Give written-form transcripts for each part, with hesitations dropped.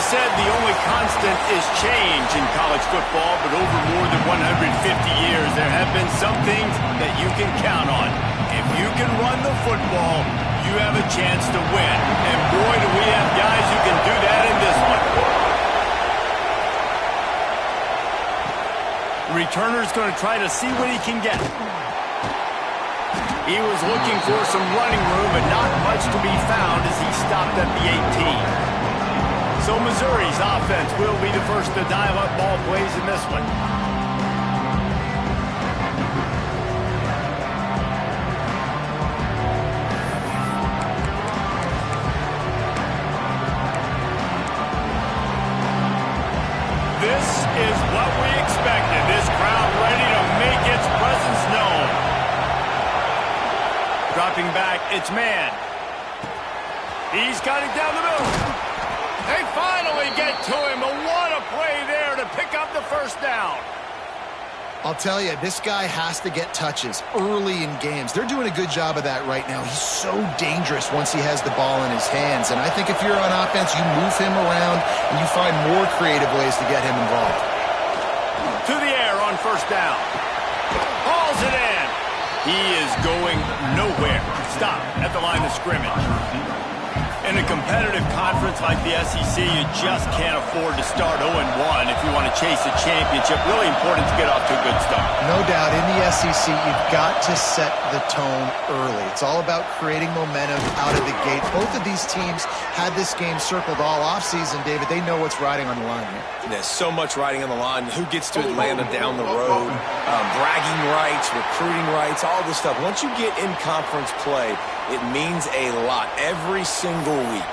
said the only constant is change in college football, but over more than 150 years, there have been some things that you can count on. If you can run the football, you have a chance to win. And boy, do we have guys who can do that in this one. Returner's going to try to see what he can get. He was looking for some running room, but not much to be found as he stopped at the 18. So Missouri's offense will be the first to dial up ball plays in this one. This is what we expected. This crowd ready to make its presence known. Dropping back, it's man. He's got it down the middle. They finally get to him, but what a play there to pick up the first down. I'll tell you, this guy has to get touches early in games. They're doing a good job of that right now. He's so dangerous once he has the ball in his hands. And I think if you're on offense, you move him around and you find more creative ways to get him involved. To the air on first down. Hauls it in. He is going nowhere. Stop at the line of scrimmage. In a competitive conference like the SEC, you just can't afford to start 0-1 if you want to chase a championship. Really important to get off to a good start. No doubt, in the SEC, you've got to set the tone early. It's all about creating momentum out of the gate. Both of these teams had this game circled all offseason, David. They know what's riding on the line here. There's so much riding on the line. Who gets to Atlanta down the road? Bragging rights, recruiting rights, all this stuff. Once you get in conference play, it means a lot every single week.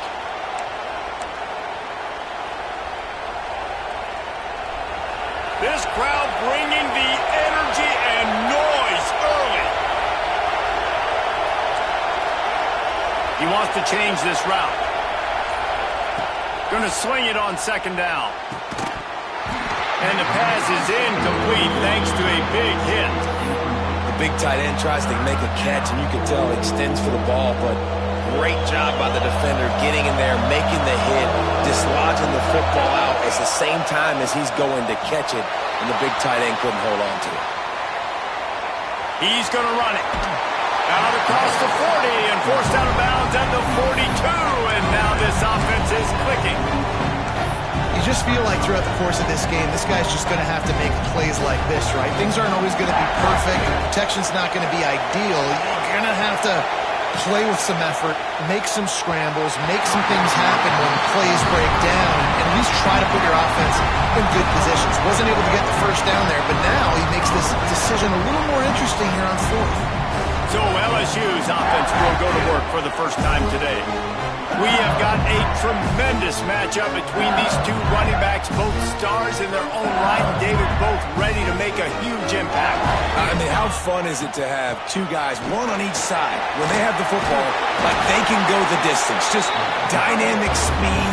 This crowd bringing the energy and noise early. He wants to change this route. Going to swing it on second down. And the pass is incomplete thanks to a big hit. The big tight end tries to make a catch, and you can tell he extends for the ball, but great job by the defender getting in there, making the hit, dislodging the football out at the same time as he's going to catch it, and the big tight end couldn't hold on to it. He's going to run it. Out across the 40 and forced out of bounds at the 42, and now this offense is clicking. You just feel like throughout the course of this game, this guy's just going to have to make plays like this, right? Things aren't always going to be perfect. Protection's not going to be ideal. You're going to have to play with some effort, make some scrambles, make some things happen when plays break down, and at least try to put your offense in good positions. Wasn't able to get the first down there, but now he makes this decision a little more interesting here on fourth. So LSU's offense will go to work for the first time today. We have got a tremendous matchup between these two running backs, both stars in their own right, and David, both ready to make a huge impact. I mean, how fun is it to have two guys, one on each side, when they have the football, like they can go the distance. Just dynamic speed,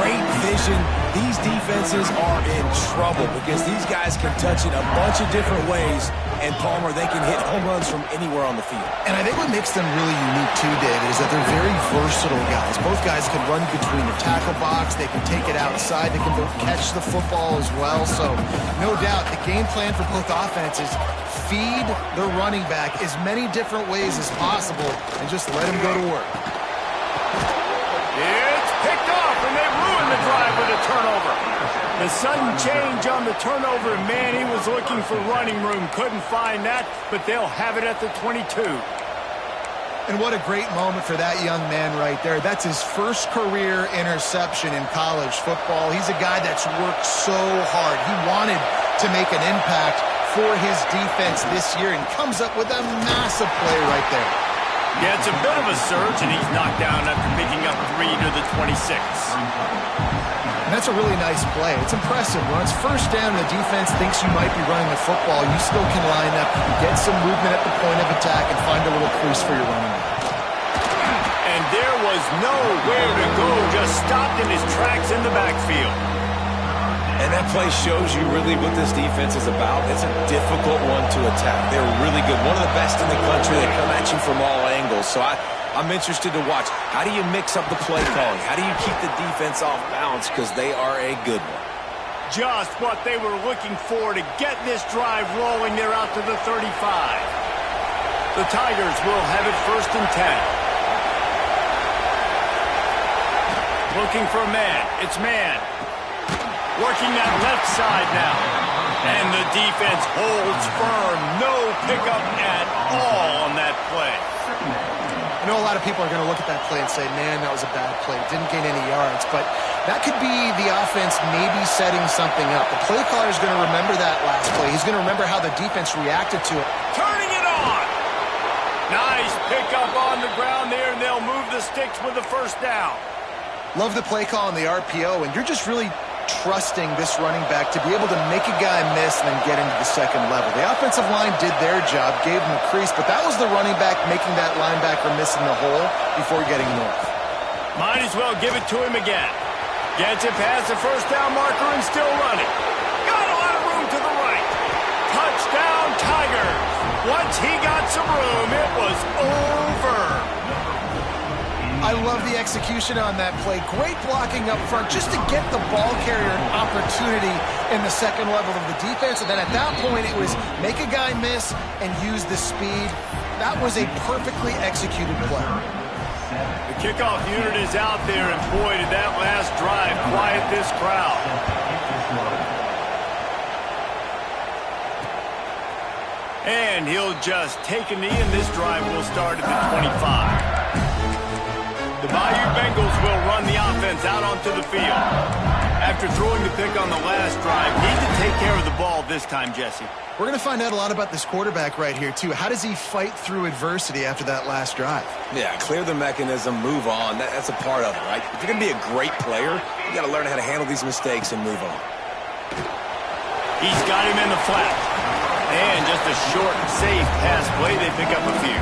great vision. These defenses are in trouble because these guys can touch it a bunch of different ways, and Palmer, they can hit home runs from anywhere on the field. And I think what makes them really unique too, David, is that they're very versatile guys. Both guys can run between the tackle box. They can take it outside. They can both catch the football as well. So no doubt the game plan for both offenses, feed the running back as many different ways as possible and just let him go to work. It's picked off, and they ruined the drive with a turnover. The sudden change on the turnover, man, he was looking for running room. Couldn't find that, but they'll have it at the 22. And what a great moment for that young man right there. That's his first career interception in college football. He's a guy that's worked so hard. He wanted to make an impact for his defense this year and comes up with a massive play right there. Yeah, it's a bit of a surge, and he's knocked down after picking up 3 to the 26. And that's a really nice play. It's impressive. When it's first down and the defense thinks you might be running the football, you still can line up, get some movement at the point of attack, and find a little crease for your running back. And there was nowhere to go, just stopped in his tracks in the backfield. And that play shows you really what this defense is about. It's a difficult one to attack. They're really good. One of the best in the country. They come at you from all angles. So I'm interested to watch. How do you mix up the play calling? How do you keep the defense off balance? Because they are a good one. Just what they were looking for to get this drive rolling. They're out to the 35. The Tigers will have it 1st and 10. Looking for a man. It's man. Working that left side now. And the defense holds firm. No pickup at all on that play. I know a lot of people are going to look at that play and say, man, that was a bad play. Didn't gain any yards. But that could be the offense maybe setting something up. The play caller is going to remember that last play. He's going to remember how the defense reacted to it. Turning it on. Nice pickup on the ground there, and they'll move the sticks with the 1st down. Love the play call on the RPO, and you're just really trusting this running back to be able to make a guy miss and then get into the 2nd level. The offensive line did their job, gave him a crease, but that was the running back making that linebacker miss in the hole before getting north. Might as well give it to him again. Gets it past the 1st down marker and still running. Got a lot of room to the right. Touchdown, Tigers. Once he got some room, it was over. I love the execution on that play. Great blocking up front just to get the ball carrier an opportunity in the 2nd level of the defense. And then at that point, it was make a guy miss and use the speed. That was a perfectly executed play. The kickoff unit is out there, and boy, did that last drive quiet this crowd. And he'll just take a knee, and this drive will start at the 25. The Bayou Bengals will run the offense out onto the field. After throwing the pick on the last drive, need to take care of the ball this time, Jesse. We're going to find out a lot about this quarterback right here, too. How does he fight through adversity after that last drive? Yeah, clear the mechanism, move on. That's a part of it, right? If you're going to be a great player, you got to learn how to handle these mistakes and move on. He's got him in the flat. And just a short, safe pass play. They pick up a few.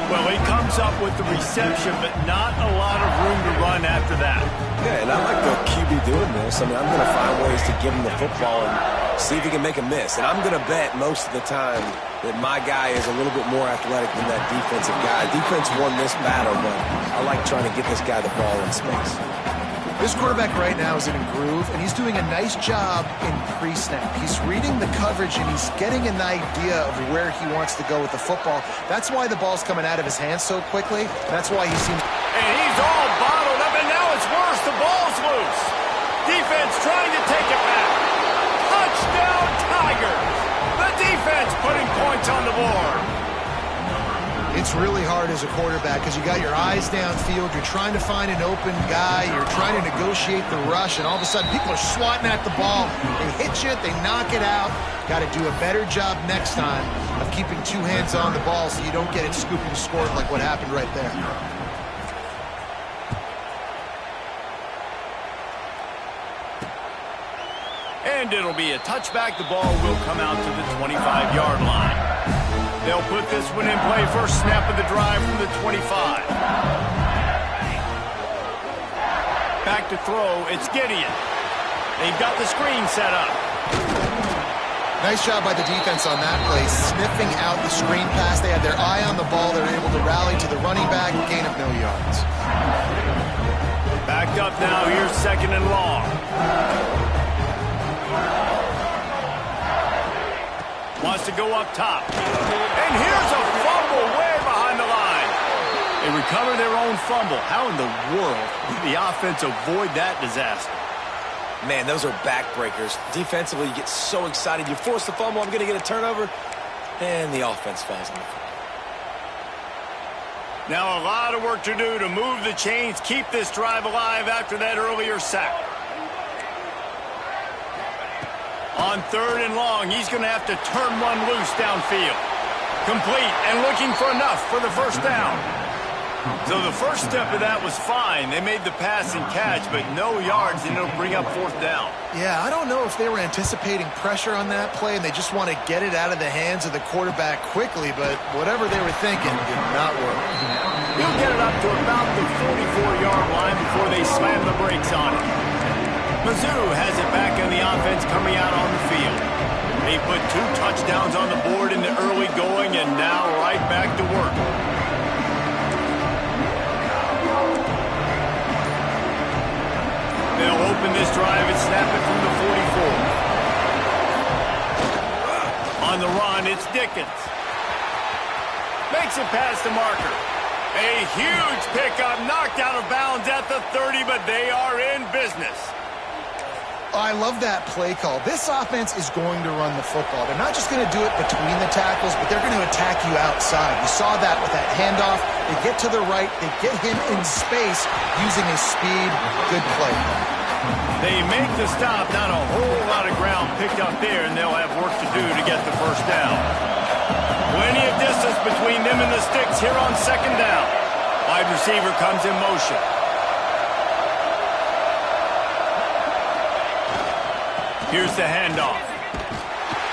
Well, he comes up with the reception, but not a lot of room to run after that. Yeah, and I like the QB doing this. I mean, I'm going to find ways to give him the football and see if he can make a miss. And I'm going to bet most of the time that my guy is a little bit more athletic than that defensive guy. Defense won this battle, but I like trying to get this guy the ball in space. This quarterback right now is in a groove, and he's doing a nice job in pre-snap. He's reading the coverage, and he's getting an idea of where he wants to go with the football. That's why the ball's coming out of his hands so quickly. That's why he seems... And he's all bottled up, and now it's worse. The ball's loose. Defense trying to take it back. Touchdown, Tigers. The defense putting points on the board. It's really hard as a quarterback because you got your eyes downfield. You're trying to find an open guy. You're trying to negotiate the rush, and all of a sudden people are swatting at the ball. They hit you. They knock it out. Got to do a better job next time of keeping 2 hands on the ball so you don't get it scooped and scored like what happened right there. And it'll be a touchback. The ball will come out to the 25-yard line. They'll put this one in play. First snap of the drive from the 25. Back to throw. It's Gideon. They've got the screen set up. Nice job by the defense on that play, sniffing out the screen pass. They had their eye on the ball. They're able to rally to the running back, gain of no yards. Backed up now. Here's 2nd and long. Wants to go up top. And here's a fumble way behind the line. They recover their own fumble. How in the world did the offense avoid that disaster? Man, those are backbreakers. Defensively, you get so excited. You force the fumble, I'm going to get a turnover, and the offense falls on the field. Now a lot of work to do to move the chains, keep this drive alive after that earlier sack. On 3rd and long, he's going to have to turn one loose downfield. Complete and looking for enough for the 1st down. So the first step of that was fine. They made the pass and catch, but no yards, and it'll bring up 4th down. Yeah, I don't know if they were anticipating pressure on that play, and they just want to get it out of the hands of the quarterback quickly, but whatever they were thinking did not work. He'll get it up to about the 44-yard line before they slam the brakes on it. Mizzou has it back on the offense coming out on the field. They put 2 touchdowns on the board in the early going, and now right back to work. open this drive and snap it from the 44. On the run, it's Dickens. Makes it past the marker. A huge pickup, knocked out of bounds at the 30, but they are in business. I love that play call. This offense is going to run the football. They're not just going to do it between the tackles, but they're going to attack you outside. You saw that with that handoff. They get to the right. They get him in space using his speed. Good play. They make the stop. Not a whole lot of ground picked up there, and they'll have work to do to get the first down. Plenty of distance between them and the sticks here on second down. Wide receiver comes in motion. Here's the handoff.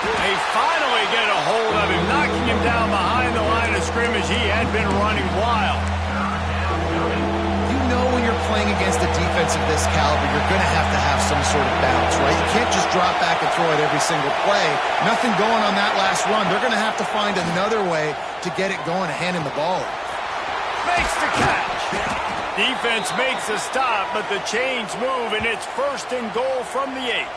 They finally get a hold of him, knocking him down behind the line of scrimmage. He had been running wild. You know when you're playing against a defense of this caliber, you're going to have some sort of bounce, right? You can't just drop back and throw it every single play. Nothing going on that last run. They're going to have to find another way to get it going and hand him the ball. Makes the catch. Defense makes a stop, but the chains move, and it's 1st and goal from the 8.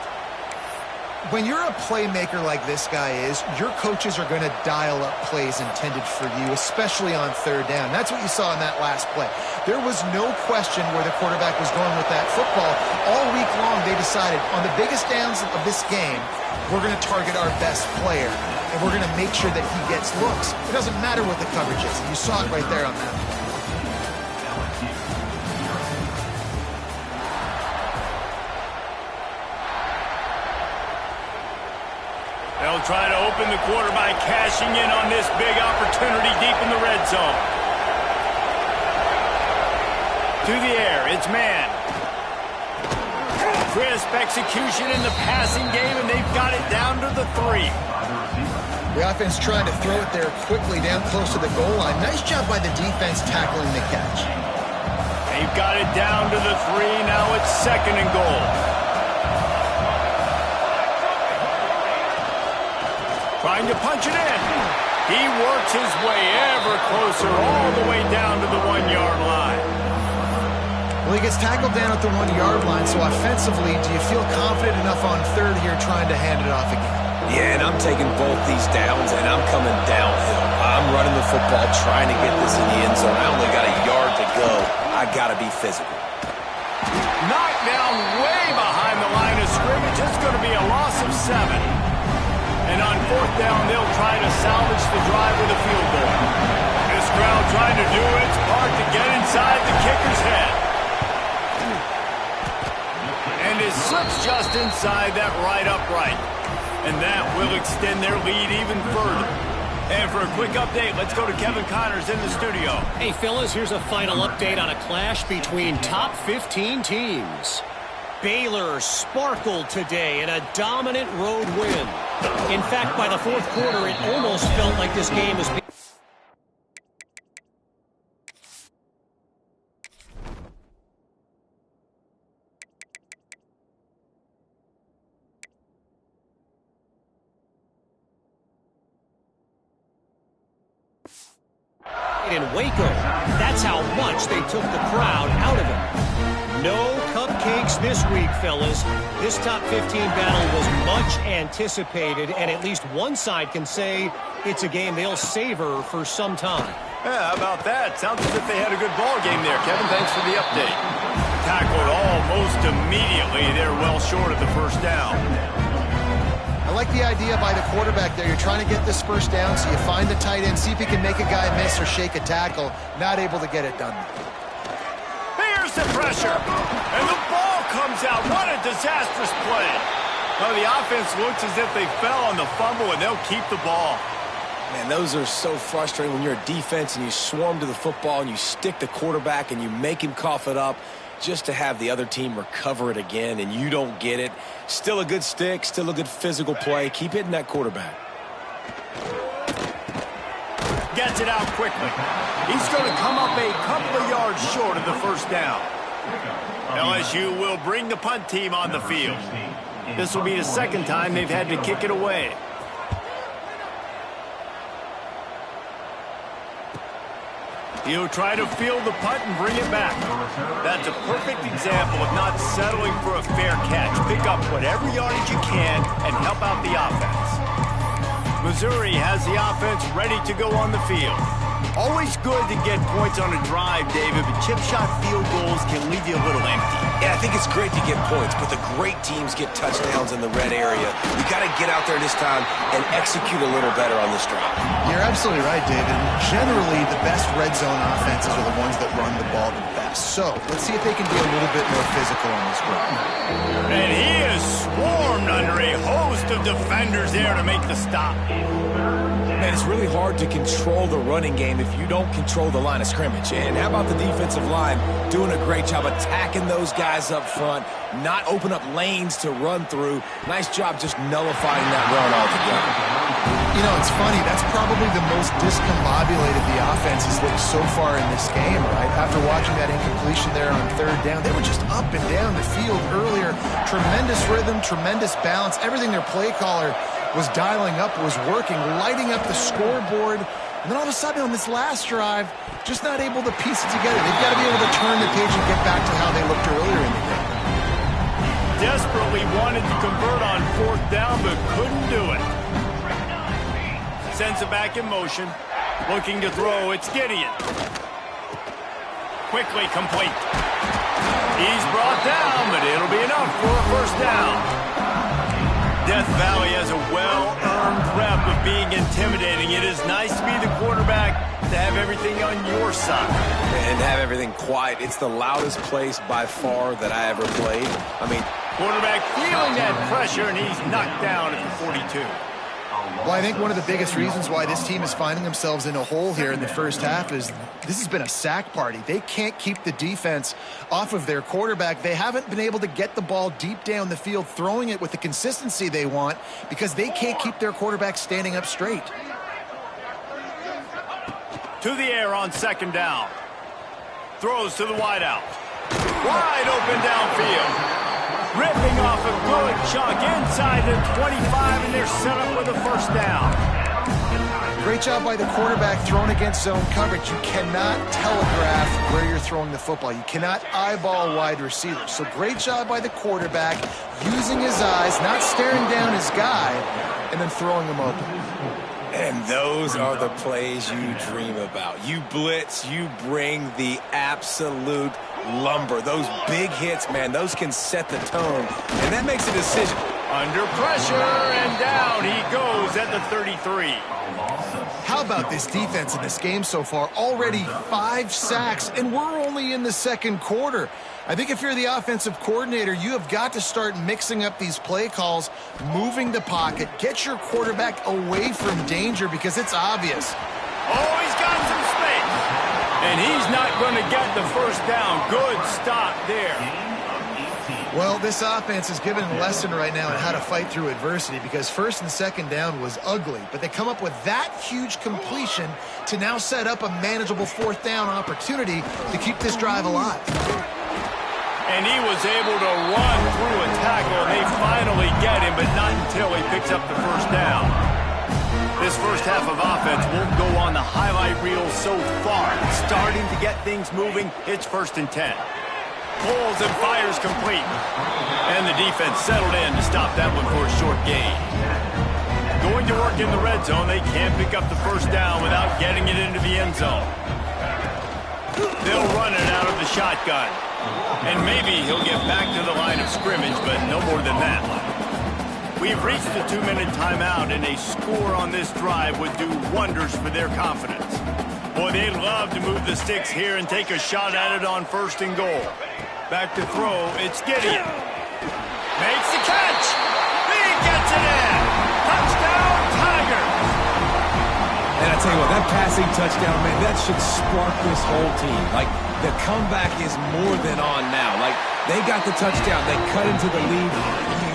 When you're a playmaker like this guy is, your coaches are going to dial up plays intended for you, especially on third down. That's what you saw in that last play. There was no question where the quarterback was going with that football. All week long, they decided on the biggest downs of this game, we're going to target our best player, and we're going to make sure that he gets looks. It doesn't matter what the coverage is. You saw it right there on that. They'll try to open the quarter by cashing in on this big opportunity deep in the red zone. To the air, it's man. Crisp execution in the passing game, and they've got it down to the 3. The offense trying to throw it there quickly down close to the goal line. Nice job by the defense tackling the catch. They've got it down to the 3. Now it's 2nd and goal. Trying to punch it in. He works his way ever closer all the way down to the 1-yard line. Well, he gets tackled down at the 1-yard line, so offensively, do you feel confident enough on third here trying to hand it off again? Yeah, and I'm taking both these downs, and I'm coming downhill. I'm running the football, trying to get this in the end zone. I only got a yard to go. I got to be physical. Knocked down way behind the line of scrimmage. It's going to be a loss of 7. And on 4th down, they'll try to salvage the drive with a field goal. This crowd trying to do its part to get inside the kicker's head. And it slips just inside that right upright. And that will extend their lead even further. And for a quick update, let's go to Kevin Connors in the studio. Hey, fellas, here's a final update on a clash between top 15 teams. Baylor sparkled today in a dominant road win. In fact, by the 4th quarter, it almost felt like this game was being... in Waco. That's how much they took the crowd out of it. No cupcakes this week, fellas. This top 15 battle was much anticipated, and at least one side can say it's a game they'll savor for some time. Yeah, how about that? Sounds as if they had a good ball game there. Kevin, thanks for the update. Tackled almost immediately. They're well short of the first down. I like the idea by the quarterback there. You're trying to get this first down, so you find the tight end, see if he can make a guy miss or shake a tackle. Not able to get it done. Here's the pressure, and the ball comes out. What a disastrous play. Well, the offense looks as if they fell on the fumble, and they'll keep the ball. Man, those are so frustrating when you're a defense and you swarm to the football and you stick the quarterback and you make him cough it up just to have the other team recover it again and you don't get it. Still a good stick, still a good physical play. Keep hitting that quarterback. Gets it out quickly. He's going to come up a couple of yards short of the first down. LSU will bring the punt team on the field. This will be the second time they've had to kick it away. He'll try to field the punt and bring it back. That's a perfect example of not settling for a fair catch. Pick up whatever yardage you can and help out the offense. Missouri has the offense ready to go on the field. Always good to get points on a drive, David, but chip shot field goals can leave you a little empty. Yeah, I think it's great to get points, but the great teams get touchdowns in the red area. You got to get out there this time and execute a little better on this drive. You're absolutely right, David. Generally, the best red zone offenses are the ones that run the ball the best. So let's see if they can be a little bit more physical on this run. And he is swarmed under a host of defenders there to make the stop. Man, it's really hard to control the running game if you don't control the line of scrimmage. And how about the defensive line doing a great job attacking those guys up front, not open up lanes to run through. Nice job just nullifying that run altogether. You know, it's funny. That's probably the most discombobulated the offense has looked so far in this game, right? After watching that incompletion there on third down, they were just up and down the field earlier. Tremendous rhythm, tremendous balance. Everything their play caller was dialing up was working, lighting up the scoreboard. And then all of a sudden on this last drive, just not able to piece it together. They've got to be able to turn the page and get back to how they looked earlier in the game. Desperately wanted to convert on fourth down, but couldn't do it. Sends it back in motion. Looking to throw, it's Gideon. Quickly complete. He's brought down, but it'll be enough for a first down. Death Valley has a well-earned rep of being intimidating. It is nice to be the quarterback, to have everything on your side. And have everything quiet. It's the loudest place by far that I ever played. I mean, quarterback feeling that pressure, and he's knocked down at the 42. Well, I think one of the biggest reasons why this team is finding themselves in a hole here in the first half is this has been a sack party. They can't keep the defense off of their quarterback. They haven't been able to get the ball deep down the field, throwing it with the consistency they want because they can't keep their quarterback standing up straight. To the air on second down. Throws to the wideout. Wide open downfield. Ripping off a good chunk inside the 25, and they're set up with a first down. Great job by the quarterback throwing against zone coverage. You cannot telegraph where you're throwing the football. You cannot eyeball wide receivers. So great job by the quarterback using his eyes, not staring down his guy, and then throwing him open. And those are the plays you dream about. You blitz, you bring the absolute lumber. Those big hits, man, those can set the tone. And that makes a decision. Under pressure, and down he goes at the 33. How about this defense in this game so far? Already 5 sacks, and we're only in the second quarter. I think if you're the offensive coordinator, you have got to start mixing up these play calls, moving the pocket, get your quarterback away from danger because it's obvious. Oh, he's got some space. And he's not going to get the first down. Good stop there. Well, this offense is given a lesson right now on how to fight through adversity because first and second down was ugly, but they come up with that huge completion to now set up a manageable fourth down opportunity to keep this drive alive. And he was able to run through a tackle, and they finally get him, but not until he picks up the first down. This first half of offense won't go on the highlight reel so far. Starting to get things moving, it's 1st and 10. Pulls and fires complete. And the defense settled in to stop that one for a short gain. Going to work in the red zone, they can't pick up the first down without getting it into the end zone. They'll run it out of the shotgun. And maybe he'll get back to the line of scrimmage, but no more than that. We've reached the 2-minute timeout, and a score on this drive would do wonders for their confidence. Boy, they'd love to move the sticks here and take a shot at it on 1st and goal. Back to throw, it's Gideon. Makes the catch. He gets it in. Touchdown, Tigers. And I tell you what, that passing touchdown, man, that should spark this whole team. Like, the comeback is more than on now. Like, they got the touchdown. They cut into the lead.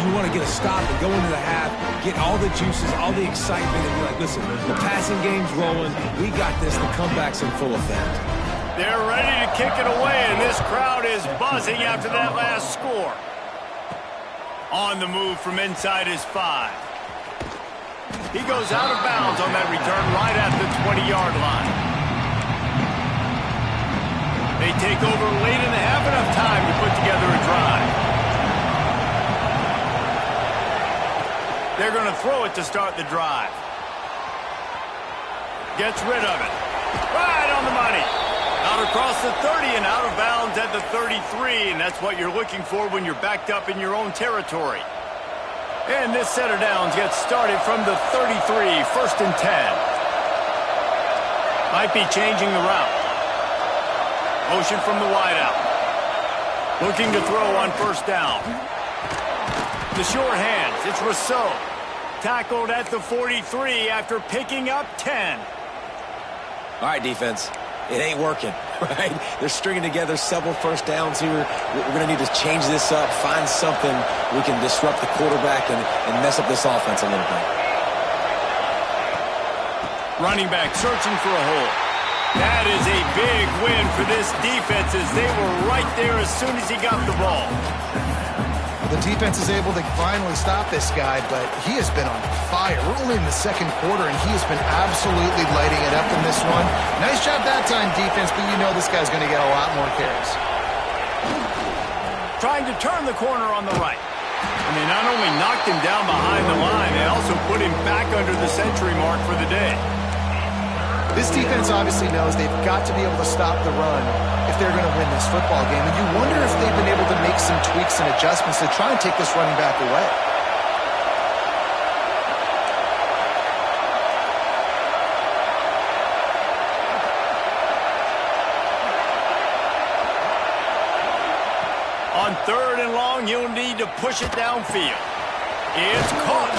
You want to get a stop and go into the half, get all the juices, all the excitement, and be like, listen, the passing game's rolling. We got this. The comeback's in full effect. They're ready to kick it away, and this crowd is buzzing after that last score. On the move from inside his 5. He goes out of bounds on that return right at the 20-yard line. They take over late in the half, enough time to put together a drive. They're going to throw it to start the drive. Gets rid of it. Right on the money. Out across the 30 and out of bounds at the 33, and that's what you're looking for when you're backed up in your own territory. And this set of downs gets started from the 33, 1st and 10. Might be changing the route. Motion from the wideout. Looking to throw on 1st down. The short hands, it's Rousseau. Tackled at the 43 after picking up 10. All right, defense. It ain't working, right? They're stringing together several 1st downs here. We're going to need to change this up, find something we can disrupt the quarterback and mess up this offense a little bit. Running back searching for a hole. That is a big win for this defense as they were right there as soon as he got the ball. The defense is able to finally stop this guy, but he has been on fire. We're only in the 2nd quarter, and he has been absolutely lighting it up in this one. Nice job that time, defense, but you know this guy's going to get a lot more carries. Trying to turn the corner on the right. And they not only knocked him down behind the line, they also put him back under the century mark for the day. This defense obviously knows they've got to be able to stop the run if they're going to win this football game. And you wonder if they've been able to make some tweaks and adjustments to try and take this running back away. On 3rd and long, you'll need to push it downfield. It's caught.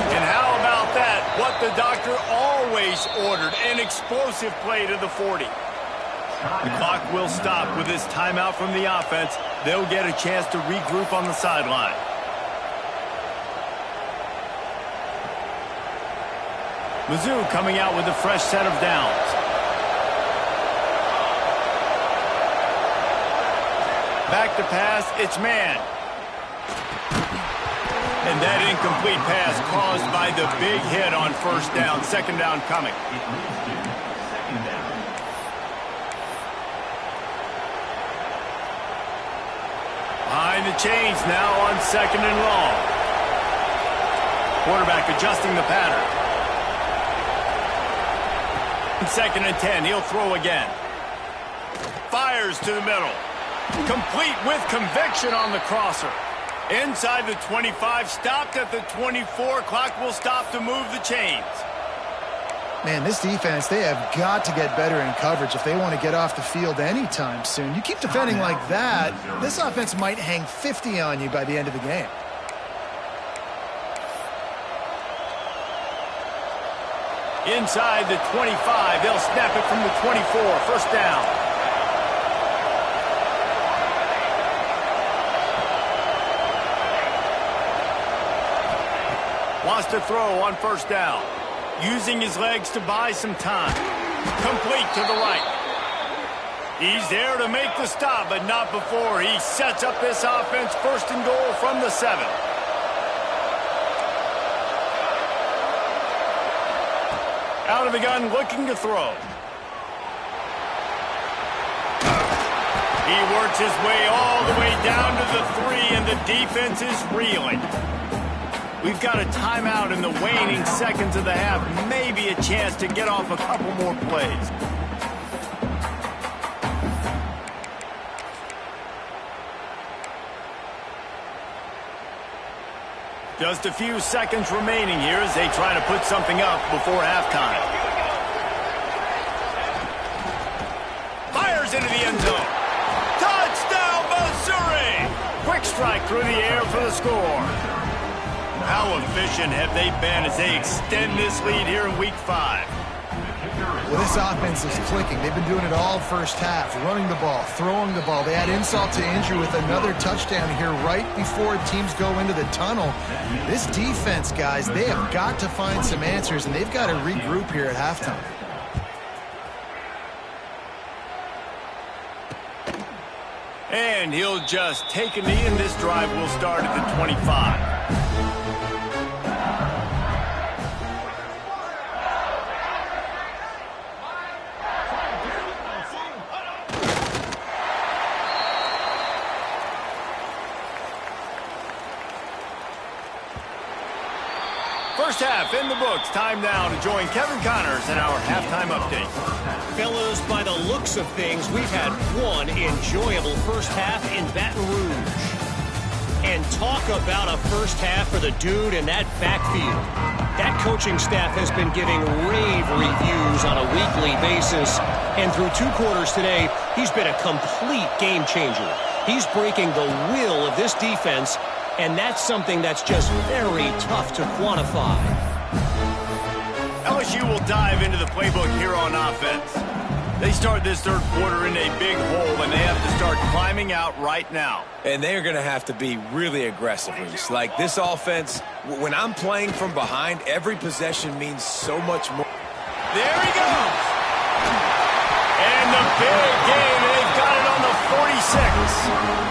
And how about that? What the doctor always ordered, an explosive play to the 40. The clock will stop with this timeout from the offense. They'll get a chance to regroup on the sideline. Mizzou coming out with a fresh set of downs. Back to pass, it's man. And that incomplete pass caused by the big hit on 1st down. 2nd down coming. Behind the chains now on 2nd and long. Quarterback adjusting the pattern. 2nd and 10, he'll throw again. Fires to the middle. Complete with conviction on the crosser. Inside the 25, stopped at the 24. Clock will stop to move the chains. Man, this defense, they have got to get better in coverage if they want to get off the field anytime soon. You keep defending like that, this offense might hang 50 on you by the end of the game. Inside the 25, they'll snap it from the 24. 1st down. Wants to throw on 1st down. Using his legs to buy some time. Complete to the right. He's there to make the stop, but not before he sets up this offense. 1st and goal from the 7. Out of the gun, looking to throw. He works his way all the way down to the 3, and the defense is reeling. We've got a timeout in the waning seconds of the half. Maybe a chance to get off a couple more plays. Just a few seconds remaining here as they try to put something up before halftime. Fires into the end zone. Touchdown, Missouri! Quick strike through the air for the score. How efficient have they been as they extend this lead here in Week 5? Well, this offense is clicking. They've been doing it all 1st half, running the ball, throwing the ball. They add insult to injury with another touchdown here right before teams go into the tunnel. This defense, guys, they have got to find some answers, and they've got to regroup here at halftime. And he'll just take a knee, and this drive will start at the 25. First half in the books. Time now to join Kevin Connors in our halftime update. Fellas, by the looks of things, we've had one enjoyable first half in Baton Rouge. And talk about a first half for the dude in that backfield. That coaching staff has been giving rave reviews on a weekly basis. And through 2 quarters today, he's been a complete game changer. He's breaking the will of this defense, and that's something that's just very tough to quantify. LSU will dive into the playbook here on offense. They start this third quarter in a big hole, and they have to start climbing out right now. And they're going to have to be really aggressive, Reese. Like this offense, when I'm playing from behind, every possession means so much more. There he goes. And the big game, they've got it on the 46.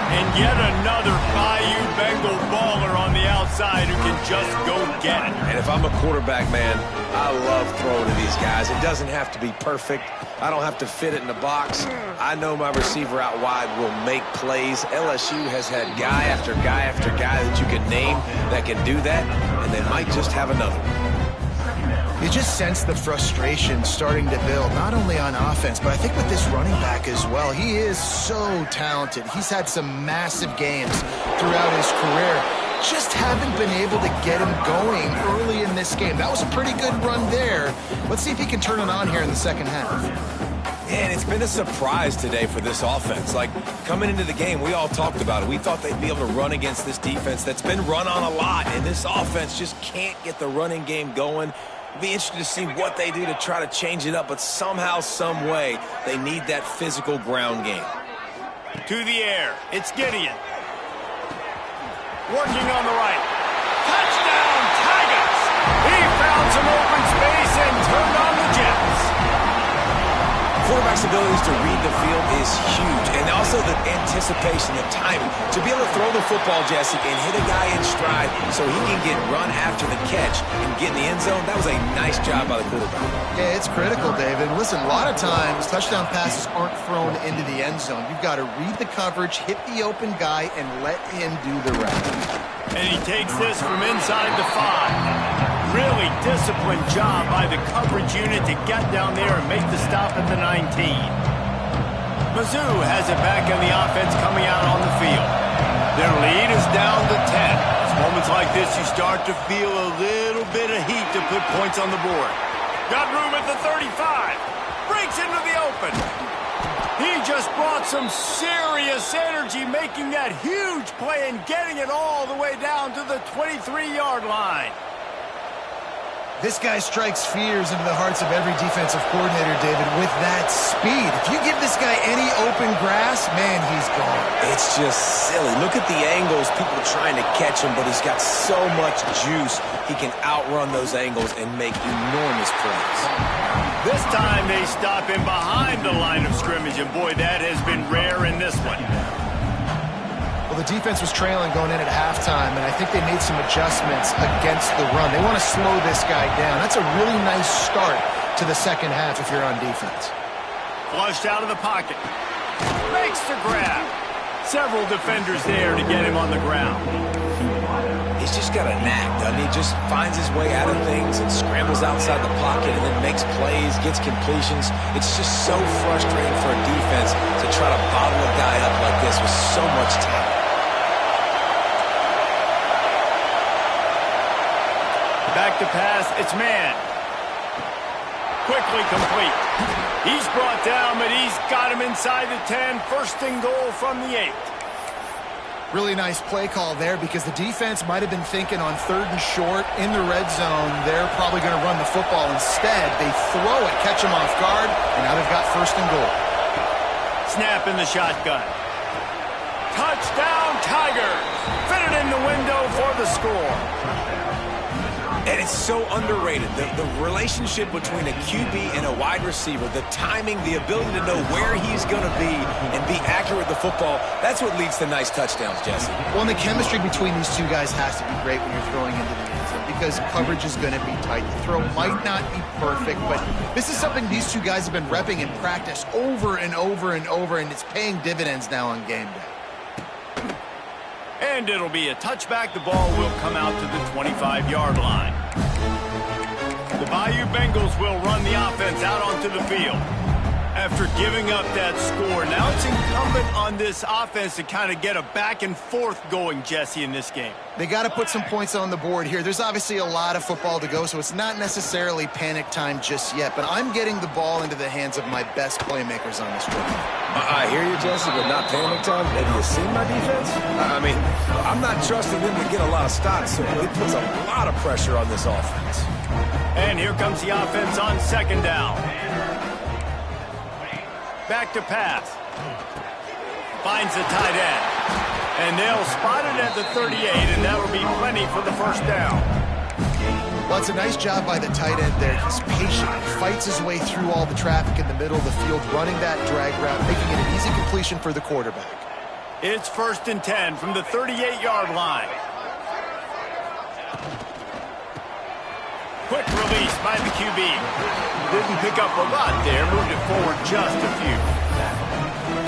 And yet another Bayou Bengal baller on the outside who can just go get it. And if I'm a quarterback, man, I love throwing to these guys. It doesn't have to be perfect. I don't have to fit it in the box. I know my receiver out wide will make plays. LSU has had guy after guy after guy that you can name that can do that, and they might just have another one. You just sense the frustration starting to build, not only on offense, but I think with this running back as well. He is so talented. He's had some massive games throughout his career. Just haven't been able to get him going early in this game. That was a pretty good run there. Let's see if he can turn it on here in the second half. And it's been a surprise today for this offense. Like, coming into the game, we all talked about it. We thought they'd be able to run against this defense that's been run on a lot, and this offense just can't get the running game going. Be interested to see what they do to try to change it up, but somehow, some way, they need that physical ground game. To the air, it's Gideon. Working on the right. Touchdown, Tigers! He found some open space and turned on the Jets. Quarterback's abilities to read the field is huge, and also the anticipation, the timing. To be able to throw the football, Jesse, and hit a guy in stride so he can get run after the catch and get in the end zone, that was a nice job by the quarterback. Yeah, it's critical, David. Listen, a lot of times, touchdown passes aren't thrown into the end zone. You've got to read the coverage, hit the open guy, and let him do the rest. And he takes this from inside the 5. Really disciplined job by the coverage unit to get down there and make the stop at the 19. Mizzou has it back on the offense coming out on the field. Their lead is down to 10. It's moments like this you start to feel a little bit of heat to put points on the board. Got room at the 35. Breaks into the open. He just brought some serious energy, making that huge play and getting it all the way down to the 23-yard line. This guy strikes fears into the hearts of every defensive coordinator, David, with that speed. If you give this guy any open grass, man, he's gone. It's just silly. Look at the angles, people trying to catch him, but he's got so much juice. He can outrun those angles and make enormous plays. This time they stop him behind the line of scrimmage, and boy, that has been rare in this one. Well, the defense was trailing going in at halftime, and I think they made some adjustments against the run. They want to slow this guy down. That's a really nice start to the second half if you're on defense. Flushed out of the pocket. Makes the grab. Several defenders there to get him on the ground. He's just got a knack, doesn't he? Just finds his way out of things and scrambles outside the pocket and then makes plays, gets completions. It's just so frustrating for a defense to try to bottle a guy up like this with so much talent. Back to pass, it's man. Quickly complete. He's brought down, but he's got him inside the 10. First and goal from the 8. Really nice play call there because the defense might have been thinking on 3rd and short in the red zone. They're probably going to run the football. Instead, they throw it, catch him off guard, and now they've got 1st and goal. Snap in the shotgun. Touchdown, Tigers! Fitted in the window for the score. And it's so underrated. The relationship between a QB and a wide receiver, the timing, the ability to know where he's going to be and be accurate with the football, that's what leads to nice touchdowns, Jesse. Well, and the chemistry between these two guys has to be great when you're throwing into the end zone because coverage is going to be tight. The throw might not be perfect, but this is something these two guys have been repping in practice over and over and over, and it's paying dividends now on game day. And it'll be a touchback. The ball will come out to the 25-yard line. The Bayou Bengals will run the offense out onto the field. After giving up that score, now it's incumbent on this offense to kind of get a back and forth going, Jesse, in this game. They got to put some points on the board here. There's obviously a lot of football to go, so it's not necessarily panic time just yet, but I'm getting the ball into the hands of my best playmakers on this drive. I hear you, Jesse, but not panic time. Have you seen my defense? I mean, I'm not trusting them to get a lot of stops, so it puts a lot of pressure on this offense. And here comes the offense on second down. Back to pass. Finds the tight end. And they'll spot it at the 38, and that'll be plenty for the first down. Well, it's a nice job by the tight end there. He's patient. He fights his way through all the traffic in the middle of the field, running that drag route, making it an easy completion for the quarterback. It's 1st and 10 from the 38-yard line. Quick release by the QB. Didn't pick up a lot there. Moved it forward just a few.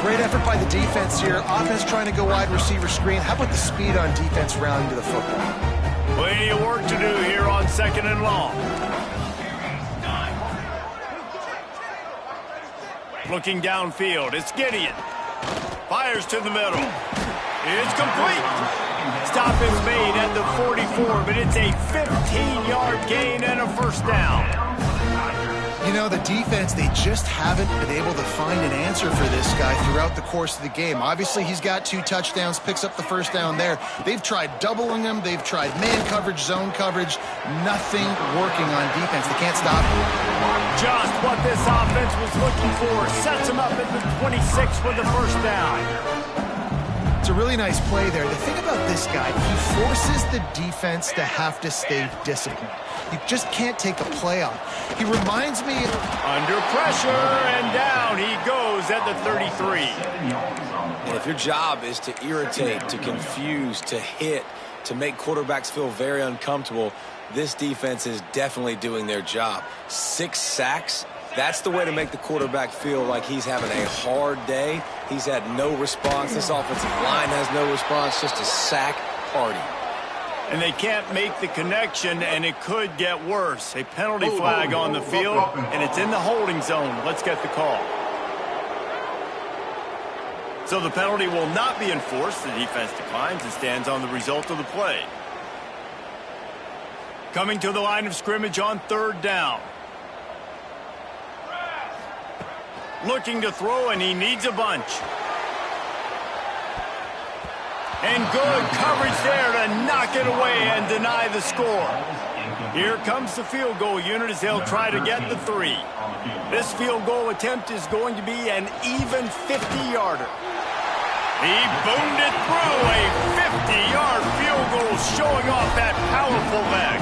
Great effort by the defense here. Offense trying to go wide receiver screen. How about the speed on defense rounding to the football? Plenty of work to do here on 2nd and long. Looking downfield, it's Gideon. Fires to the middle. It's complete. Stop is made at the 44, but it's a 15-yard gain and a first down. You know, the defense, they just haven't been able to find an answer for this guy throughout the course of the game. Obviously, he's got 2 touchdowns, picks up the first down there. They've tried doubling him. They've tried man coverage, zone coverage. Nothing working on defense. They can't stop him. Just what this offense was looking for. Sets him up at the 26 for the first down. It's a really nice play there. The thing about this guy, he forces the defense to have to stay disciplined. You just can't take a play off. He reminds me... Under pressure, and down he goes at the 33. And if your job is to irritate, to confuse, to hit, to make quarterbacks feel very uncomfortable, this defense is definitely doing their job. 6 sacks. That's the way to make the quarterback feel like he's having a hard day. He's had no response. This offensive line has no response. Just a sack party. And they can't make the connection, and it could get worse. A penalty flag on the field, and it's in the holding zone. Let's get the call. So the penalty will not be enforced. The defense declines and stands on the result of the play. Coming to the line of scrimmage on 3rd down. Looking to throw, and he needs a bunch. And good coverage there to knock it away and deny the score. Here comes the field goal unit as they'll try to get the 3. This field goal attempt is going to be an even 50-yarder. He boomed it through, a 50-yard field goal showing off that powerful leg.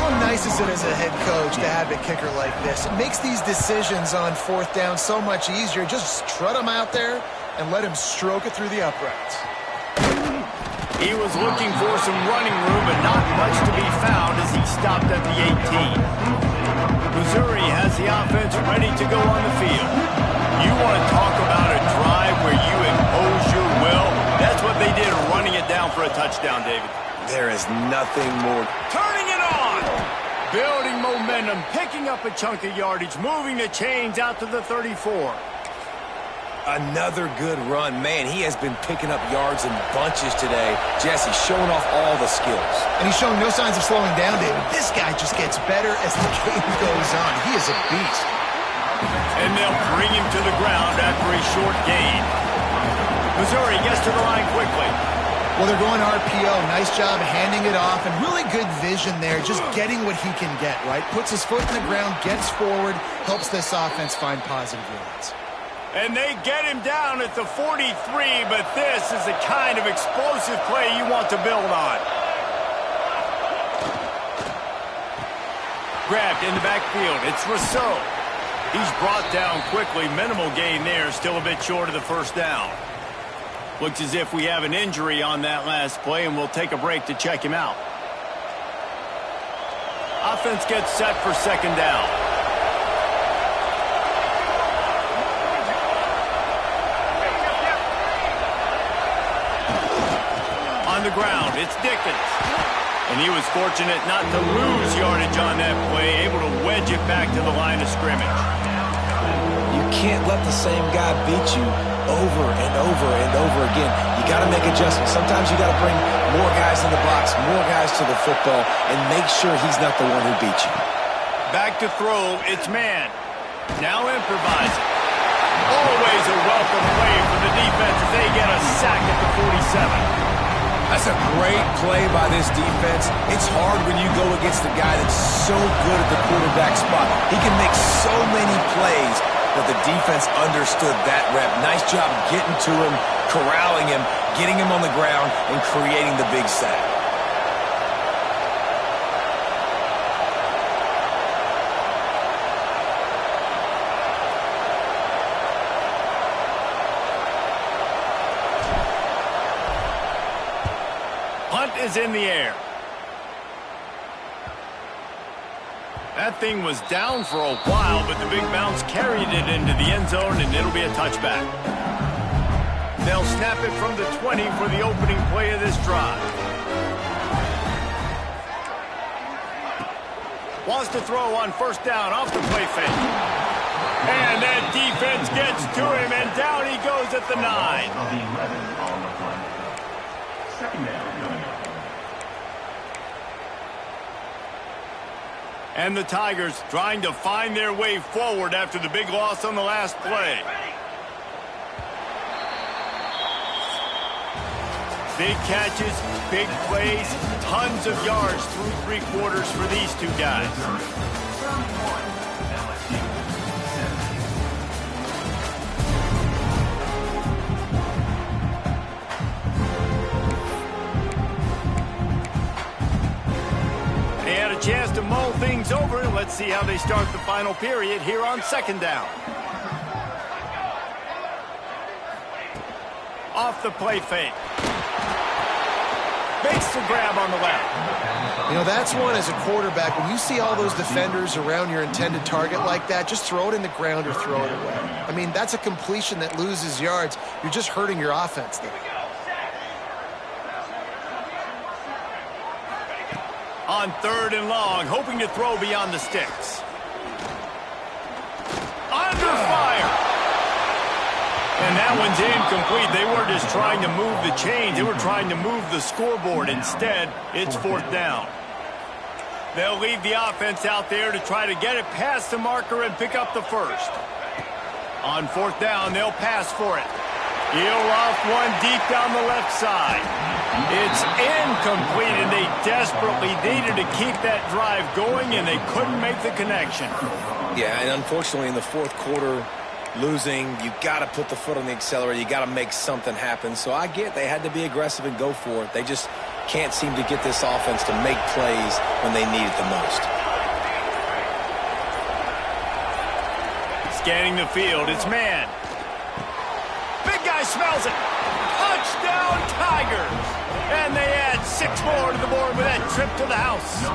How nice is it as a head coach to have a kicker like this? It makes these decisions on 4th down so much easier. Just strut him out there and let him stroke it through the uprights. He was looking for some running room, but not much to be found as he stopped at the 18. Missouri has the offense ready to go on the field. You want to talk about a drive where you impose your will? That's what they did, running it down for a touchdown, David. There is nothing more. Turning it on! Building momentum, picking up a chunk of yardage, moving the chains out to the 34. Another good run. Man, he has been picking up yards in bunches today. Jesse showing off all the skills. And he's showing no signs of slowing down, David. This guy just gets better as the game goes on. He is a beast. And they'll bring him to the ground after a short gain. Missouri gets to the line quickly. Well, they're going RPO. Nice job handing it off, and really good vision there, just getting what he can get, right? Puts his foot in the ground, gets forward, helps this offense find positive yards. And they get him down at the 43, but this is the kind of explosive play you want to build on. Grabbed in the backfield. It's Rousseau. He's brought down quickly. Minimal gain there, still a bit short of the first down. Looks as if we have an injury on that last play, and we'll take a break to check him out. Offense gets set for 2nd down. the ground. It's Dickens. And he was fortunate not to lose yardage on that play, able to wedge it back to the line of scrimmage. You can't let the same guy beat you over and over and over again. You got to make adjustments. Sometimes you got to bring more guys in the box, more guys to the football, and make sure he's not the one who beat you. Back to throw, it's man. Now improvising. Always a welcome play for the defense as they get a sack at the 47. That's a great play by this defense. It's hard when you go against a guy that's so good at the quarterback spot. He can make so many plays, but the defense understood that rep. Nice job getting to him, corralling him, getting him on the ground, and creating the big sack. Punt is in the air. That thing was down for a while, but the big bounce carried it into the end zone, and it'll be a touchback. They'll snap it from the 20 for the opening play of this drive. Wants to throw on first down off the play fake. And that defense gets to him, and down he goes at the 9. Second down. And the Tigers trying to find their way forward after the big loss on the last play. Big catches, big plays, tons of yards through three quarters for these two guys. Chance to mull things over. Let's see how they start the final period here on second down. Off the play fake. Makes the grab on the left. You know, that's one as a quarterback. When you see all those defenders around your intended target like that, just throw it in the ground or throw it away. I mean, that's a completion that loses yards. You're just hurting your offense there. On third and long, hoping to throw beyond the sticks. Under fire. And that one's incomplete. They weren't just trying to move the chains. They were trying to move the scoreboard. Instead, it's fourth down. They'll leave the offense out there to try to get it past the marker and pick up the first. On fourth down, they'll pass for it. He'll off one deep down the left side. It's incomplete, and they desperately needed to keep that drive going, and they couldn't make the connection. Yeah, and unfortunately in the fourth quarter, losing, you got to put the foot on the accelerator. You got to make something happen. So I get they had to be aggressive and go for it. They just can't seem to get this offense to make plays when they need it the most. Scanning the field, it's man. Big guy smells it. Touchdown, Tigers. And they add 6 more to the board with that trip to the house.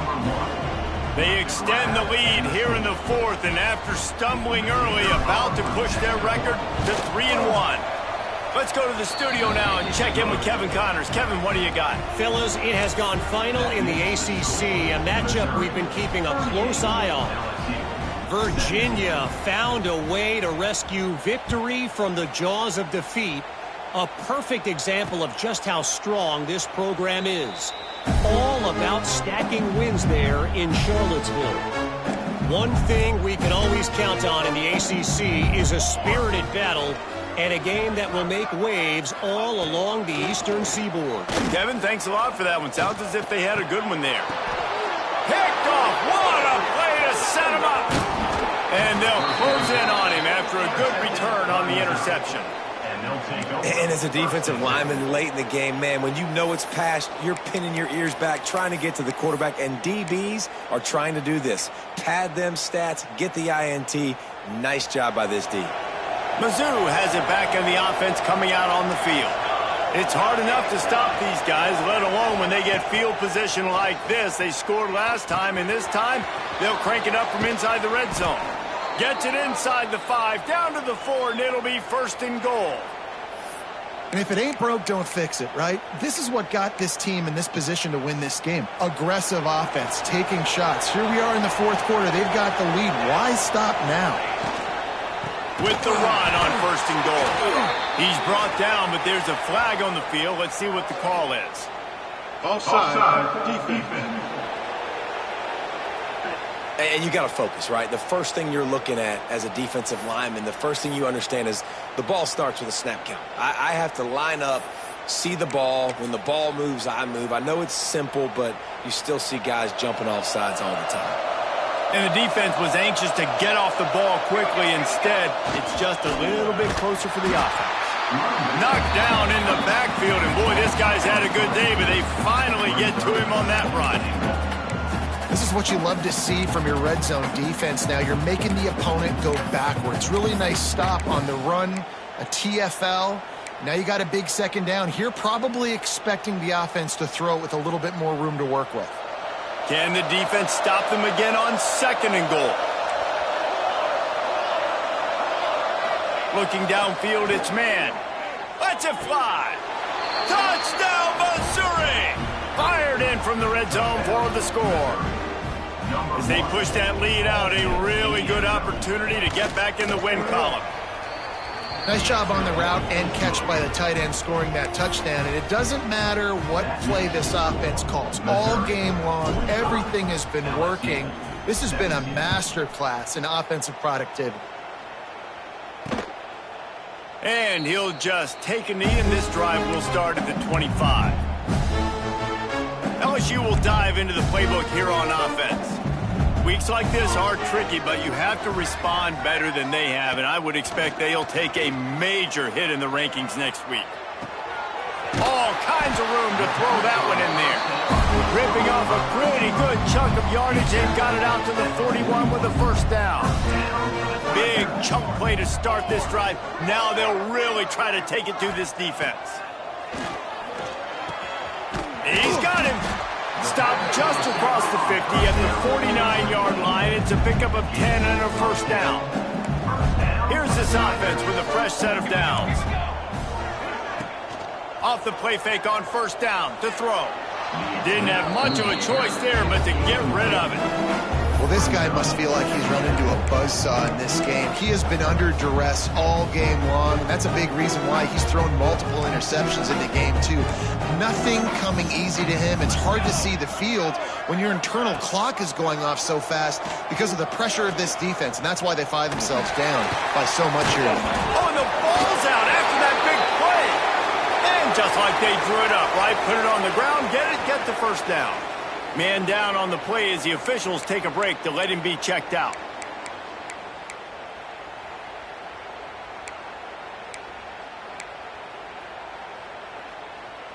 They extend the lead here in the fourth, and after stumbling early, about to push their record to 3-1. Let's go to the studio now and check in with Kevin Connors. Kevin, what do you got? Fellas, it has gone final in the ACC, a matchup we've been keeping a close eye on. Virginia found a way to rescue victory from the jaws of defeat. A perfect example of just how strong this program is. All about stacking wins there in Charlottesville. One thing we can always count on in the ACC is a spirited battle and a game that will make waves all along the Eastern Seaboard. Kevin, thanks a lot for that one. Sounds as if they had a good one there. Picked off. What a play to set him up. And they'll close in on him after a good return on the interception. And as a defensive lineman late in the game, man, when you know it's past, you're pinning your ears back, trying to get to the quarterback, and DBs are trying to do this. Pad them stats, get the INT. Nice job by this D. Mizzou has it back in the offense coming out on the field. It's hard enough to stop these guys, let alone when they get field position like this. They scored last time, and this time they'll crank it up from inside the red zone. Gets it inside the 5, down to the 4, and it'll be first and goal. And if it ain't broke, don't fix it, right? This is what got this team in this position to win this game. Aggressive offense, taking shots. Here we are in the fourth quarter. They've got the lead. Why stop now? With the run on 1st and goal. He's brought down, but there's a flag on the field. Let's see what the call is. Offside, defense. And you got to focus, right? The first thing you're looking at as a defensive lineman, the first thing you understand is the ball starts with a snap count. I have to line up, see the ball. When the ball moves, I move. I know it's simple, but you still see guys jumping off sides all the time. And the defense was anxious to get off the ball quickly. Instead, it's just a little bit closer for the offense. Knocked down in the backfield, and boy, this guy's had a good day, but they finally get to him on that run. This is what you love to see from your red zone defense now. You're making the opponent go backwards. Really nice stop on the run, a TFL. Now you got a big second down. Here probably expecting the offense to throw it with a little bit more room to work with. Can the defense stop them again on 2nd and goal? Looking downfield, it's man. Let's it fly. Touchdown, Missouri! Fired in from the red zone for the score. As they push that lead out, a really good opportunity to get back in the win column. Nice job on the route and catch by the tight end scoring that touchdown. And it doesn't matter what play this offense calls. All game long, everything has been working. This has been a masterclass in offensive productivity. And he'll just take a knee, and this drive will start at the 25. LSU will dive into the playbook here on offense. Weeks like this are tricky, but you have to respond better than they have, and I would expect they'll take a major hit in the rankings next week. All kinds of room to throw that one in there. Ripping off a pretty good chunk of yardage. They've got it out to the 41 with a 1st down. Big chunk play to start this drive. Now they'll really try to take it to this defense. He's got him. Stopped just across the 50 at the 49-yard line. It's a pickup of 10 and a 1st down. Here's this offense with a fresh set of downs. Off the play fake on 1st down to throw. Didn't have much of a choice there, but to get rid of it. Well, this guy must feel like he's run into a buzzsaw in this game. He has been under duress all game long, and that's a big reason why he's thrown multiple interceptions in the game, too. Nothing coming easy to him. It's hard to see the field when your internal clock is going off so fast because of the pressure of this defense, and that's why they find themselves down by so much here. Oh, and the ball's out after that big play. And just like they drew it up, right? Put it on the ground, get the 1st down. Man down on the play as the officials take a break to let him be checked out.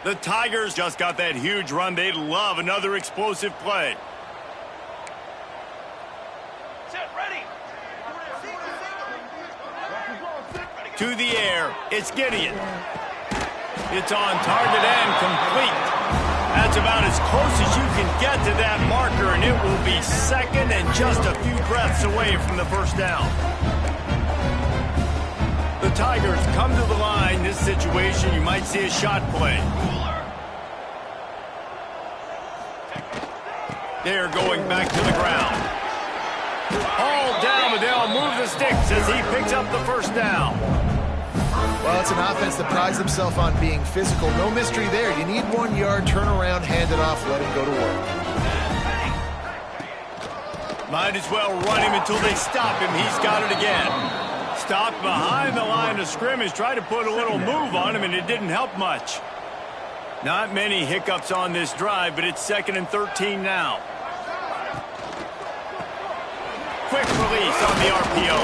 The Tigers just got that huge run. They'd love another explosive play. To the air, it's Gideon. It's on target and complete. That's about as close as you can get to that marker, and it will be 2nd and just a few breaths away from the 1st down. The Tigers come to the line. This situation, you might see a shot play. They're going back to the ground. All down, but they'll move the sticks as he picks up the 1st down. Well, it's an offense that prides themselves on being physical. No mystery there. You need 1 yard, turn around, hand it off, let him go to work. Might as well run him until they stop him. He's got it again. Stopped behind the line of scrimmage. Tried to put a little move on him, and it didn't help much. Not many hiccups on this drive, but it's 2nd and 13 now. Quick release on the RPO.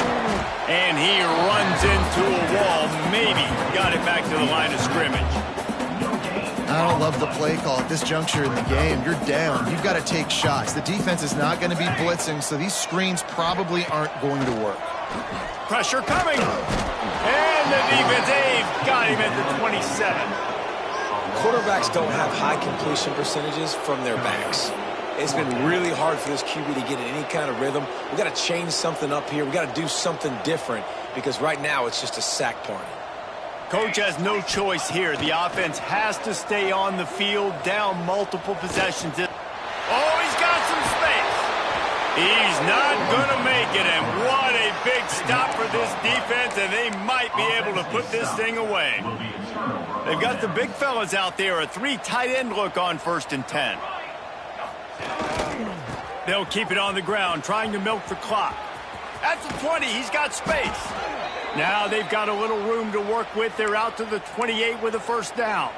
And he runs into a wall. Maybe got it back to the line of scrimmage. I don't love the play call at this juncture in the game. You're down. You've got to take shots. The defense is not going to be blitzing, so these screens probably aren't going to work. Pressure coming. And the defense, they've got him at the 27. Quarterbacks don't have high completion percentages from their backs. It's been really hard for this QB to get in any kind of rhythm. We've got to change something up here. We've got to do something different because right now it's just a sack party. Coach has no choice here. The offense has to stay on the field, down multiple possessions. Oh, he's got some space. He's not going to make it, and what a big stop for this defense, and they might be able to put this thing away. They've got the big fellas out there, a 3 tight end look on 1st and 10. They'll keep it on the ground, trying to milk the clock. At the 20, he's got space. Now they've got a little room to work with. They're out to the 28 with a 1st down.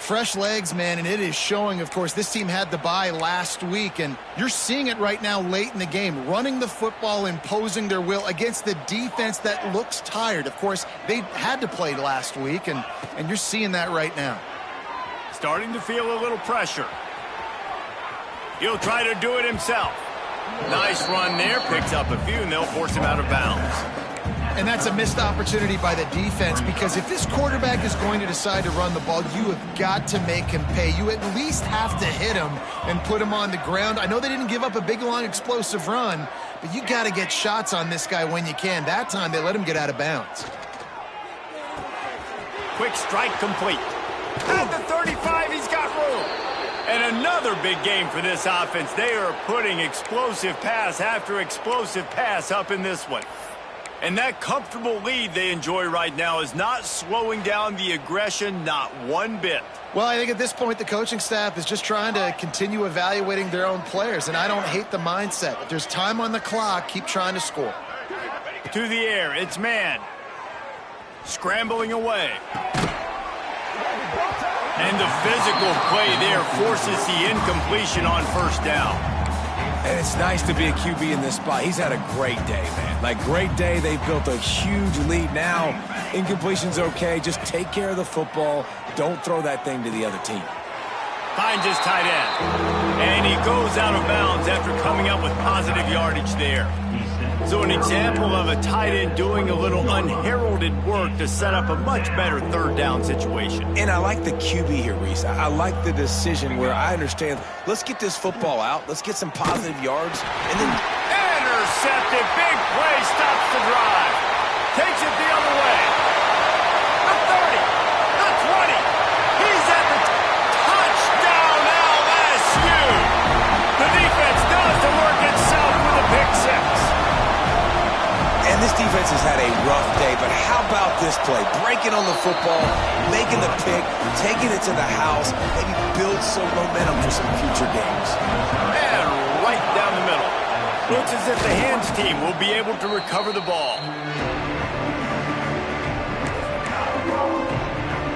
Fresh legs, man, and it is showing, of course. This team had the bye last week, and you're seeing it right now late in the game, running the football, imposing their will against the defense that looks tired. Of course, they had to play last week, and you're seeing that right now. Starting to feel a little pressure. He'll try to do it himself. Nice run there, picks up a few, and they'll force him out of bounds. And that's a missed opportunity by the defense, because if this quarterback is going to decide to run the ball, you have got to make him pay. You at least have to hit him and put him on the ground. I know they didn't give up a big, long, explosive run, but you got to get shots on this guy when you can. That time, they let him get out of bounds. Quick strike complete. At the 35, he's got room. And another big game for this offense. They are putting explosive pass after explosive pass up in this one. And that comfortable lead they enjoy right now is not slowing down the aggression, not one bit. Well, I think at this point the coaching staff is just trying to continue evaluating their own players, and I don't hate the mindset. If there's time on the clock, keep trying to score. To the air, it's man. Scrambling away. And the physical play there forces the incompletion on 1st down. And it's nice to be a QB in this spot. He's had a great day, man. Like, great day. They've built a huge lead now. Incompletion's okay. Just take care of the football. Don't throw that thing to the other team. Finds his tight end. And he goes out of bounds after coming up with positive yardage there. So an example of a tight end doing a little unheralded work to set up a much better 3rd down situation. And I like the QB here, Reese. I like the decision where I understand, let's get this football out, let's get some positive yards, and then... Intercepted, big play, stops the drive. Takes it the other way. The 30, the 20. He's at the touchdown LSU. The defense does the work itself with a pick 6. And this defense has had a rough day, but how about this play? Breaking on the football, making the pick, taking it to the house, maybe build some momentum for some future games. And right down the middle. Looks as if the hands team will be able to recover the ball.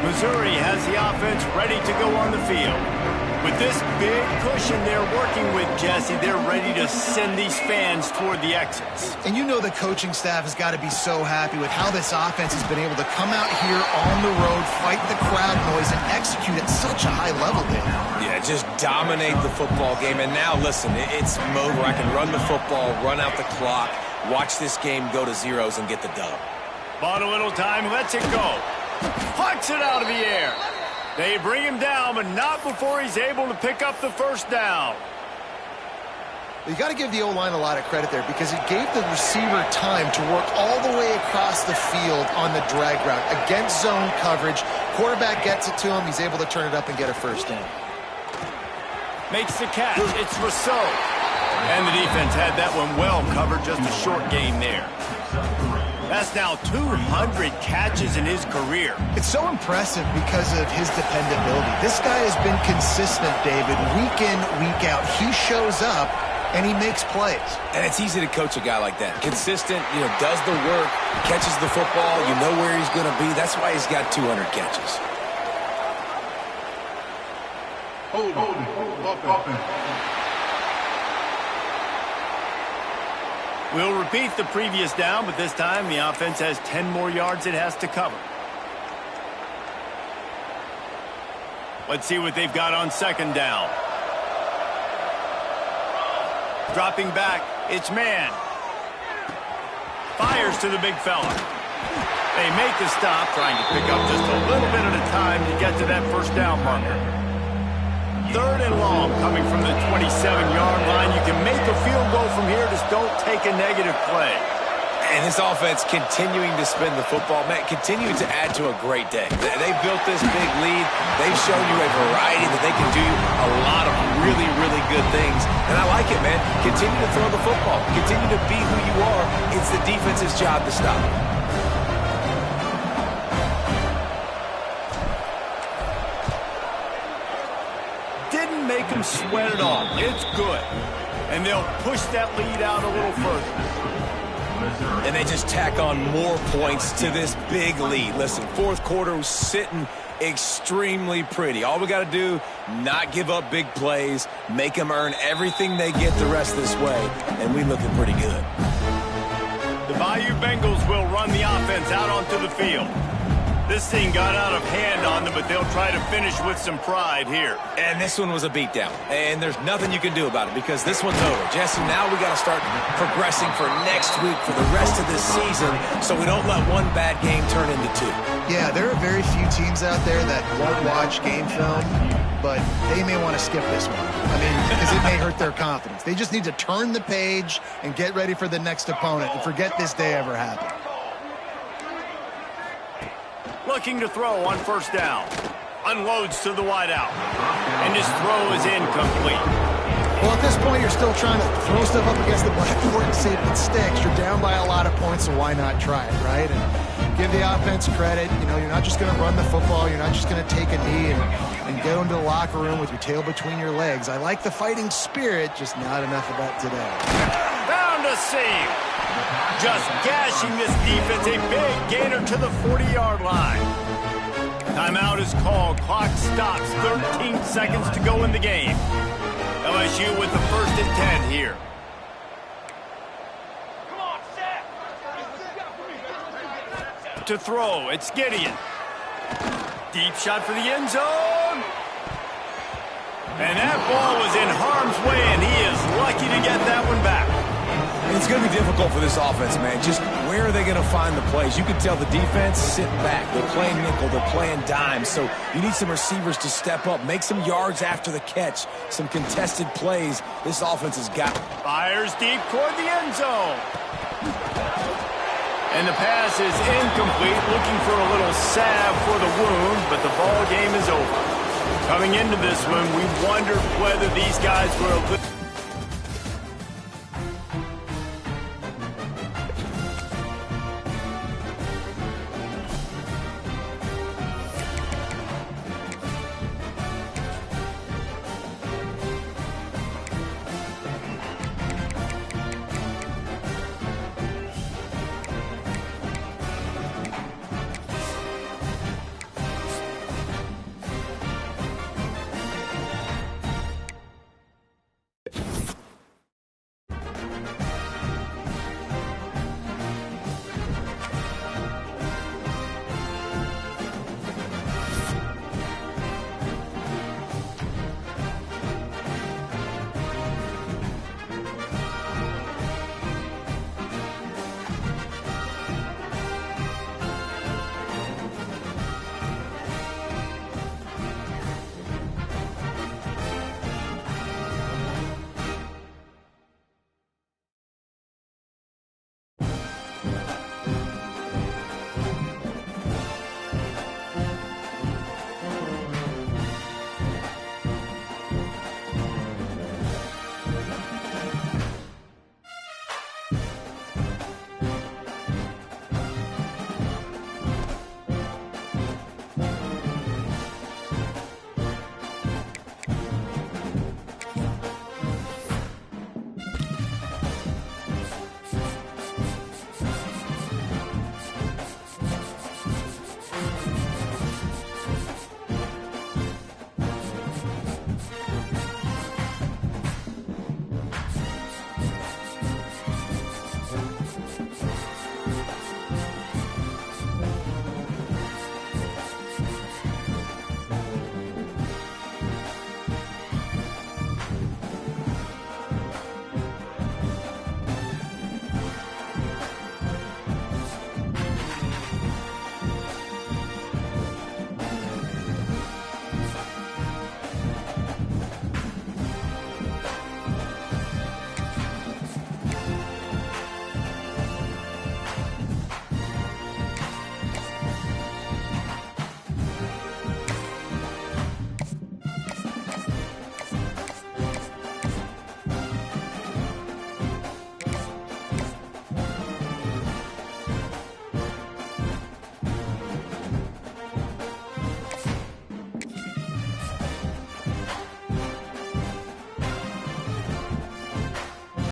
Missouri has the offense ready to go on the field. With this big cushion they're working with, Jesse, they're ready to send these fans toward the exits. And you know the coaching staff has got to be so happy with how this offense has been able to come out here on the road, fight the crowd noise, and execute at such a high level, Dave. Yeah, just dominate the football game. And now, listen, it's mode where I can run the football, run out the clock, watch this game go to zeros and get the dub. Bought a little time, lets it go. Hucks it out of the air. They bring him down, but not before he's able to pick up the 1st down. You got to give the O-line a lot of credit there, because it gave the receiver time to work all the way across the field on the drag route against zone coverage. Quarterback gets it to him. He's able to turn it up and get a 1st down. Makes the catch. It's Rousseau. And the defense had that one well covered. Just a short gain there. That's now 200 catches in his career. It's so impressive because of his dependability. This guy has been consistent, David, week in, week out. He shows up, and he makes plays. And it's easy to coach a guy like that. Consistent, does the work, catches the football, you know where he's going to be. That's why he's got 200 catches. Offense. We'll repeat the previous down, but this time the offense has 10 more yards it has to cover. Let's see what they've got on 2nd down. Dropping back, it's man. Fires to the big fella. They make the stop, trying to pick up just a little bit at a time to get to that 1st down marker. 3rd and long coming from the 27-yard line. You can make a field goal from here, just don't take a negative play. And this offense continuing to spin the football, man, continuing to add to a great day. They built this big lead. They've shown you a variety that they can do a lot of really, really good things. And I like it, man. Continue to throw the football. Continue to be who you are. It's the defense's job to stop. Didn't make him sweat it all. It's good. And they'll push that lead out a little further. And they just tack on more points to this big lead. Listen, fourth quarter was sitting extremely pretty. All we got to do, not give up big plays, make them earn everything they get the rest of this way, and we looking pretty good. The Bayou Bengals will run the offense out onto the field. This thing got out of hand on them, but they'll try to finish with some pride here. And this one was a beatdown, and there's nothing you can do about it because this one's over. Jesse, now we got to start progressing for next week for the rest of this season so we don't let one bad game turn into two. Yeah, there are very few teams out there that won't watch game film, but they may want to skip this one. I mean, because it may hurt their confidence. They just need to turn the page and get ready for the next opponent and forget this day ever happened. Looking to throw on first down. Unloads to the wideout. And his throw is incomplete. Well, at this point, you're still trying to throw stuff up against the blackboard and see if it sticks. You're down by a lot of points, so why not try it, right? And give the offense credit. You know, you're not just going to run the football. You're not just going to take a knee and go into the locker room with your tail between your legs. I like the fighting spirit, just not enough of that today. Found a seam. Just gashing this defense, a big gainer to the 40-yard line. Timeout is called. Clock stops. 13 seconds to go in the game. LSU with the first and 10 here. To throw, it's Gideon. Deep shot for the end zone. And that ball was in harm's way, and he is lucky to get that one back. It's going to be difficult for this offense, man. Just where are they going to find the plays? You can tell the defense sitting back. They're playing nickel. They're playing dime. So you need some receivers to step up, make some yards after the catch, some contested plays. This offense has got. Fires deep toward the end zone. And the pass is incomplete. Looking for a little salve for the wound, but the ball game is over. Coming into this one, we wondered whether these guys were a little